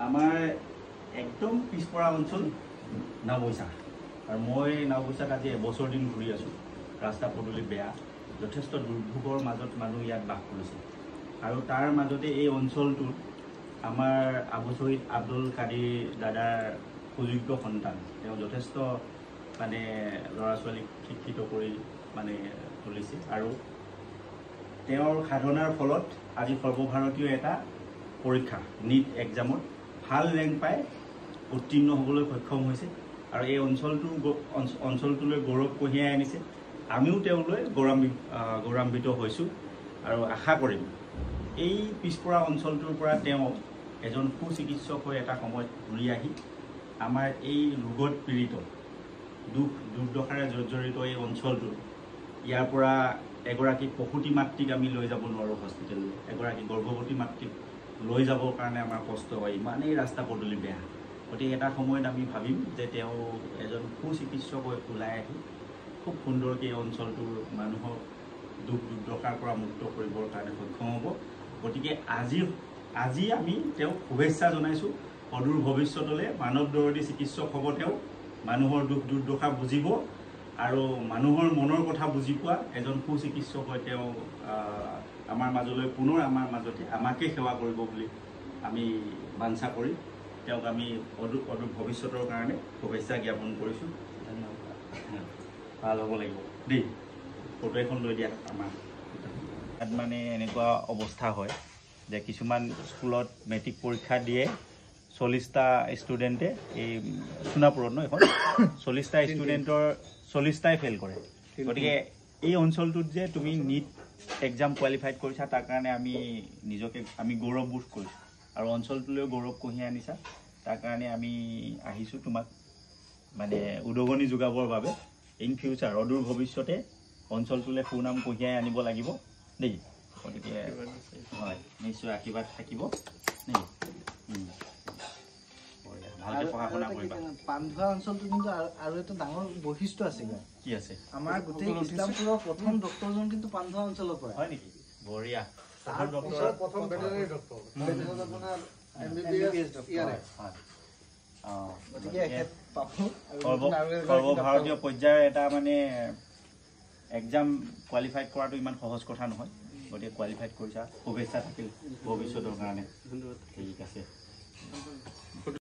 আমাৰ একদম পিছপৰা অঞ্চল নাওবৈচা আৰু মই নাওবৈচাত আজি এবছৰ দিন ঘূৰি আছোঁ। ৰাস্তা পদূলি বেয়া, যথেষ্ট দুৰ্ভোগৰ মাজত মানুহ ইয়াত বাস কৰিছে আৰু তাৰ মাজতে এই অঞ্চলটোত আমাৰ আবু শ্বহীদ আব্দুল কাদিৰ দাদাৰ সুযোগ্য সন্তান, তেওঁ যথেষ্ট মানে ল'ৰা ছোৱালীক শিক্ষিত কৰি মানে তুলিছে আৰু তেওঁৰ সাধনাৰ ফলত আজি সৰ্বভাৰতীয় এটা পৰীক্ষা নীট এক্সামত ভাল ৰেংক পাই উত্তীৰ্ণ হ'বলৈ সক্ষম হৈছে আৰু এই অঞ্চলটোলৈ গৌৰৱ কঢ়িয়াই আনিছে। আমিও তেওঁলৈ গৌৰৱান্বিত হৈছোঁ আৰু আশা কৰিম এই পিছপৰা অঞ্চলটোৰ পৰা তেওঁ এজন সুচিকিৎসক হৈ এটা সময়ত ঘূৰি আহি আমাৰ এই ৰোগত পীড়িত দুখ দুৰ্দশাৰে জৰ্জৰিত এই অঞ্চলটোৰ ইয়াৰ পৰা এগৰাকী প্ৰসূতি মাতৃক আমি লৈ যাব নোৱাৰোঁ হস্পিটেললৈ, এগৰাকী গৰ্ভৱতী মাতৃক লৈ যাবৰ কাৰণে আমাৰ কষ্ট হয়, ইমানেই ৰাস্তা পদূলি বেয়া। গতিকে এটা সময়ত আমি ভাবিম যে তেওঁ এজন সুচিকিৎসক হৈ ওলাই আহি খুব সুন্দৰকৈ এই অঞ্চলটোৰ মানুহক দুখ দুৰ্দশাৰ পৰা মুক্ত কৰিবৰ কাৰণে সক্ষম হ'ব। গতিকে আজি আমি তেওঁক শুভেচ্ছা জনাইছোঁ। অদূৰ ভৱিষ্যতলৈ মানৱ দৰদী চিকিৎসক হ'ব তেওঁ, মানুহৰ দুখ দুৰ্দশা বুজিব আৰু মানুহৰ মনৰ কথা বুজি পোৱা এজন সুচিকিৎসক হৈ তেওঁ আমাৰ মাজলৈ পুনৰ আমাৰ মাজতে আমাকে সেৱা কৰিব বুলি আমি বাঞ্ছা কৰি তেওঁক আমি অদূৰ ভৱিষ্যতৰ কাৰণে শুভেচ্ছা জ্ঞাপন কৰিছোঁ। ধন্যবাদ। ভাল হ'ব লাগিব দেই। ফটো এখন লৈ দিয়া আমাৰ ইয়াত মানে এনেকুৱা অৱস্থা হয় যে কিছুমান স্কুলত মেট্ৰিক পৰীক্ষা দিয়ে 40টা ষ্টুডেণ্টে, এই সোণাপুৰত ন এখন 40টা ষ্টুডেণ্টৰ 40টাই ফেইল কৰে। গতিকে এই অঞ্চলটোত যে তুমি নীট এক্সাম কোৱালিফাইড কৰিছা তাৰ কাৰণে আমি গৌৰৱবোধ কৰিছোঁ আৰু অঞ্চলটোলৈও গৌৰৱ কঢ়িয়াই আনিছা। তাৰ কাৰণে আমি আহিছোঁ তোমাক মানে উদগনি যোগাবৰ বাবে। ইন ফিউচাৰ অদূৰ ভৱিষ্যতে অঞ্চলটোলৈ সুনাম কঢ়িয়াই আনিব লাগিব দেই। গতিকে হয়, নিশ্চয় আশীৰ্বাদ থাকিব দেই। ভালকৈ পঢ়া শুনা কৰিবা। পানধৰা অঞ্চলটো কিন্তু আৰু এটা ডাঙৰ বৈশিষ্ট্য আছে। কি আছে? আমাৰ গোটেই ইছলামপুৰৰ প্ৰথম ডক্টৰজন কিন্তু পানধৰা অঞ্চলৰ পৰা। হয় নেকি? বঢ়িয়া। সৰ্বভাৰতীয় পৰ্যায়ৰ এটা মানে এক্সাম কোৱালিফাইড কৰাটো ইমান সহজ কথা নহয়। গতিকে কোৱালিফাইড কৰিছা, শুভেচ্ছা থাকিল ভৱিষ্যতৰ কাৰণে। ঠিক আছে।